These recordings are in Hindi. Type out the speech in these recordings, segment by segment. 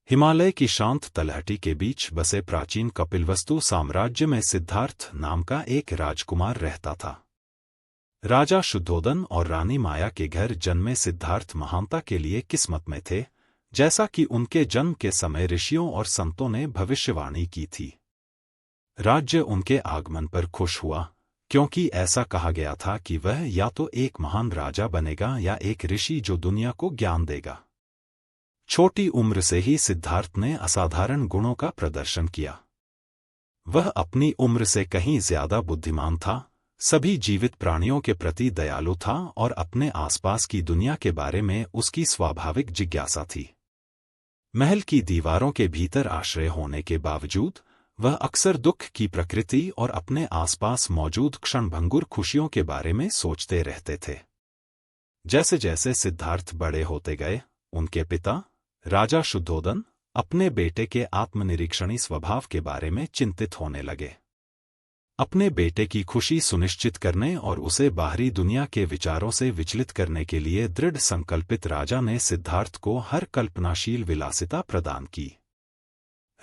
हिमालय की शांत तलहटी के बीच बसे प्राचीन कपिलवस्तु साम्राज्य में सिद्धार्थ नाम का एक राजकुमार रहता था। राजा शुद्धोदन और रानी माया के घर जन्मे सिद्धार्थ महानता के लिए किस्मत में थे, जैसा कि उनके जन्म के समय ऋषियों और संतों ने भविष्यवाणी की थी। राज्य उनके आगमन पर खुश हुआ, क्योंकि ऐसा कहा गया था कि वह या तो एक महान राजा बनेगा या एक ऋषि जो दुनिया को ज्ञान देगा। छोटी उम्र से ही सिद्धार्थ ने असाधारण गुणों का प्रदर्शन किया। वह अपनी उम्र से कहीं ज्यादा बुद्धिमान था, सभी जीवित प्राणियों के प्रति दयालु था और अपने आसपास की दुनिया के बारे में उसकी स्वाभाविक जिज्ञासा थी। महल की दीवारों के भीतर आश्रय होने के बावजूद वह अक्सर दुख की प्रकृति और अपने आसपास मौजूद क्षणभंगुर खुशियों के बारे में सोचते रहते थे। जैसे जैसे सिद्धार्थ बड़े होते गए, उनके पिता राजा शुद्धोदन अपने बेटे के आत्मनिरीक्षणी स्वभाव के बारे में चिंतित होने लगे। अपने बेटे की खुशी सुनिश्चित करने और उसे बाहरी दुनिया के विचारों से विचलित करने के लिए दृढ़ संकल्पित राजा ने सिद्धार्थ को हर कल्पनाशील विलासिता प्रदान की।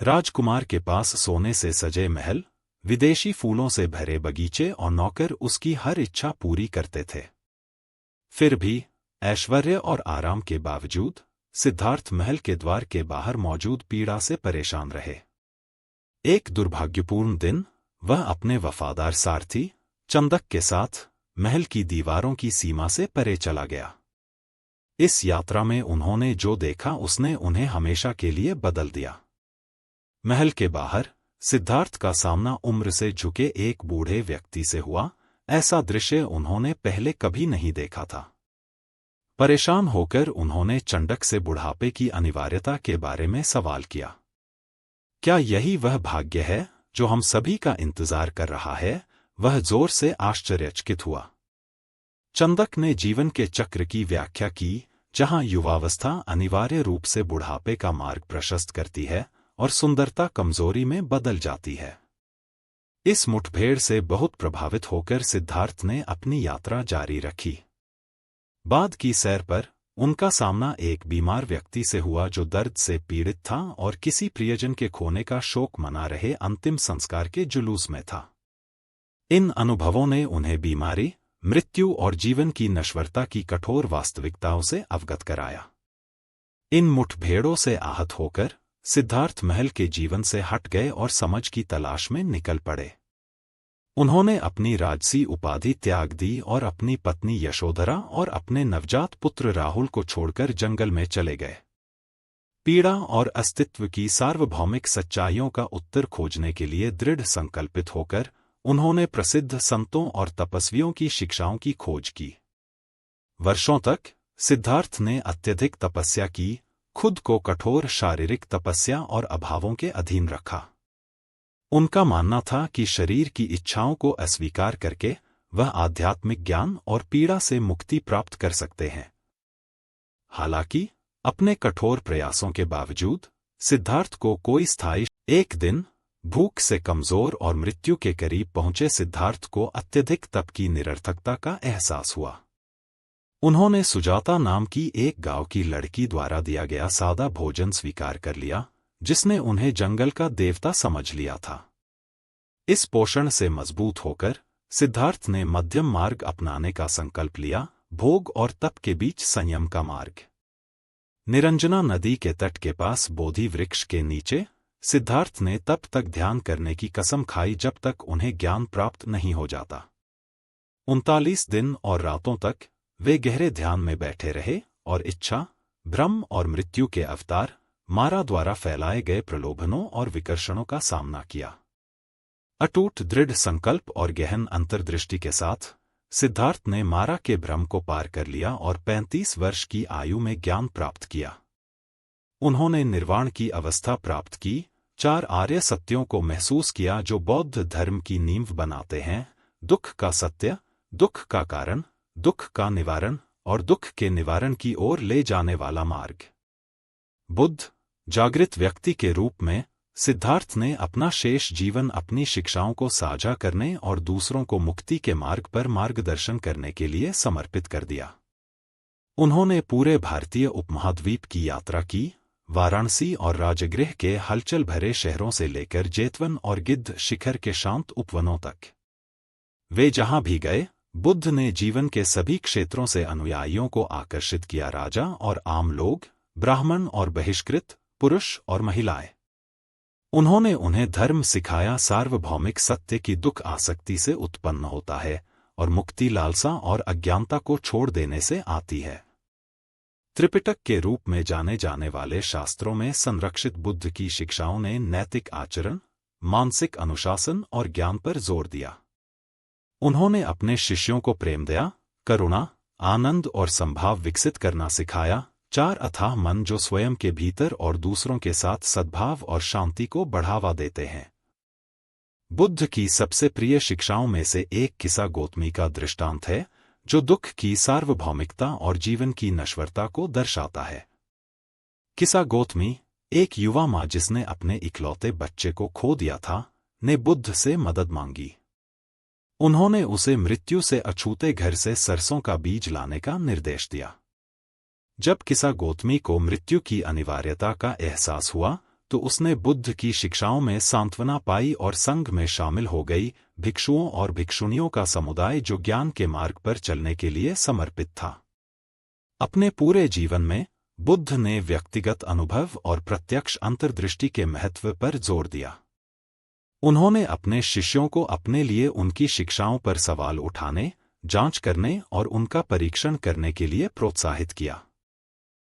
राजकुमार के पास सोने से सजे महल, विदेशी फूलों से भरे बगीचे और नौकर उसकी हर इच्छा पूरी करते थे। फिर भी ऐश्वर्य और आराम के बावजूद सिद्धार्थ महल के द्वार के बाहर मौजूद पीड़ा से परेशान रहे। एक दुर्भाग्यपूर्ण दिन वह अपने वफादार सारथी चंदक के साथ महल की दीवारों की सीमा से परे चला गया। इस यात्रा में उन्होंने जो देखा उसने उन्हें हमेशा के लिए बदल दिया। महल के बाहर सिद्धार्थ का सामना उम्र से झुके एक बूढ़े व्यक्ति से हुआ। ऐसा दृश्य उन्होंने पहले कभी नहीं देखा था। परेशान होकर उन्होंने चंडक से बुढ़ापे की अनिवार्यता के बारे में सवाल किया। क्या यही वह भाग्य है जो हम सभी का इंतजार कर रहा है? वह जोर से आश्चर्यचकित हुआ। चंदक ने जीवन के चक्र की व्याख्या की, जहां युवावस्था अनिवार्य रूप से बुढ़ापे का मार्ग प्रशस्त करती है और सुंदरता कमजोरी में बदल जाती है। इस मुठभेड़ से बहुत प्रभावित होकर सिद्धार्थ ने अपनी यात्रा जारी रखी। बाद की सैर पर उनका सामना एक बीमार व्यक्ति से हुआ जो दर्द से पीड़ित था और किसी प्रियजन के खोने का शोक मना रहे अंतिम संस्कार के जुलूस में था। इन अनुभवों ने उन्हें बीमारी, मृत्यु और जीवन की नश्वरता की कठोर वास्तविकताओं से अवगत कराया। इन मुठभेड़ों से आहत होकर सिद्धार्थ महल के जीवन से हट गए और समझ की तलाश में निकल पड़े। उन्होंने अपनी राजसी उपाधि त्याग दी और अपनी पत्नी यशोधरा और अपने नवजात पुत्र राहुल को छोड़कर जंगल में चले गए। पीड़ा और अस्तित्व की सार्वभौमिक सच्चाइयों का उत्तर खोजने के लिए दृढ़ संकल्पित होकर उन्होंने प्रसिद्ध संतों और तपस्वियों की शिक्षाओं की खोज की। वर्षों तक सिद्धार्थ ने अत्यधिक तपस्या की, खुद को कठोर शारीरिक तपस्या और अभावों के अधीन रखा। उनका मानना था कि शरीर की इच्छाओं को अस्वीकार करके वह आध्यात्मिक ज्ञान और पीड़ा से मुक्ति प्राप्त कर सकते हैं। हालांकि अपने कठोर प्रयासों के बावजूद सिद्धार्थ को कोई स्थायी एक दिन भूख से कमजोर और मृत्यु के करीब पहुंचे सिद्धार्थ को अत्यधिक तप की निरर्थकता का एहसास हुआ। उन्होंने सुजाता नाम की एक गांव की लड़की द्वारा दिया गया सादा भोजन स्वीकार कर लिया, जिसने उन्हें जंगल का देवता समझ लिया था। इस पोषण से मजबूत होकर सिद्धार्थ ने मध्यम मार्ग अपनाने का संकल्प लिया, भोग और तप के बीच संयम का मार्ग। निरंजना नदी के तट के पास बोधि वृक्ष के नीचे सिद्धार्थ ने तब तक ध्यान करने की कसम खाई जब तक उन्हें ज्ञान प्राप्त नहीं हो जाता। 39 दिन और रातों तक वे गहरे ध्यान में बैठे रहे और इच्छा, भ्रम और मृत्यु के अवतार मारा द्वारा फैलाए गए प्रलोभनों और विकर्षणों का सामना किया। अटूट दृढ़ संकल्प और गहन अंतर्दृष्टि के साथ सिद्धार्थ ने मारा के भ्रम को पार कर लिया और 35 वर्ष की आयु में ज्ञान प्राप्त किया। उन्होंने निर्वाण की अवस्था प्राप्त की, 4 आर्य सत्यों को महसूस किया जो बौद्ध धर्म की नींव बनाते हैं: दुख का सत्य, दुख का कारण, दुख का निवारण और दुख के निवारण की ओर ले जाने वाला मार्ग। बुद्ध जागृत व्यक्ति के रूप में सिद्धार्थ ने अपना शेष जीवन अपनी शिक्षाओं को साझा करने और दूसरों को मुक्ति के मार्ग पर मार्गदर्शन करने के लिए समर्पित कर दिया। उन्होंने पूरे भारतीय उपमहाद्वीप की यात्रा की, वाराणसी और राजगृह के हलचल भरे शहरों से लेकर जेतवन और गिद्ध शिखर के शांत उपवनों तक वे जहां भी गए, बुद्ध ने जीवन के सभी क्षेत्रों से अनुयायियों को आकर्षित किया। राजा और आम लोग, ब्राह्मण और बहिष्कृत, पुरुष और महिलाएं, उन्होंने उन्हें धर्म सिखाया। सार्वभौमिक सत्य की दुख आसक्ति से उत्पन्न होता है और मुक्ति लालसा और अज्ञानता को छोड़ देने से आती है। त्रिपिटक के रूप में जाने जाने वाले शास्त्रों में संरक्षित बुद्ध की शिक्षाओं ने नैतिक आचरण, मानसिक अनुशासन और ज्ञान पर जोर दिया। उन्होंने अपने शिष्यों को प्रेम, दया, करुणा, आनंद और संभाव विकसित करना सिखाया। 4 अथाह मन जो स्वयं के भीतर और दूसरों के साथ सद्भाव और शांति को बढ़ावा देते हैं। बुद्ध की सबसे प्रिय शिक्षाओं में से एक किसा गौतमी का दृष्टांत है, जो दुख की सार्वभौमिकता और जीवन की नश्वरता को दर्शाता है। किसा गौतमी, एक युवा माँ जिसने अपने इकलौते बच्चे को खो दिया था, ने बुद्ध से मदद मांगी। उन्होंने उसे मृत्यु से अछूते घर से सरसों का बीज लाने का निर्देश दिया। जब किसा गौतमी को मृत्यु की अनिवार्यता का एहसास हुआ, तो उसने बुद्ध की शिक्षाओं में सांत्वना पाई और संघ में शामिल हो गई, भिक्षुओं और भिक्षुणियों का समुदाय जो ज्ञान के मार्ग पर चलने के लिए समर्पित था। अपने पूरे जीवन में बुद्ध ने व्यक्तिगत अनुभव और प्रत्यक्ष अंतर्दृष्टि के महत्व पर जोर दिया। उन्होंने अपने शिष्यों को अपने लिए उनकी शिक्षाओं पर सवाल उठाने, जांच करने और उनका परीक्षण करने के लिए प्रोत्साहित किया।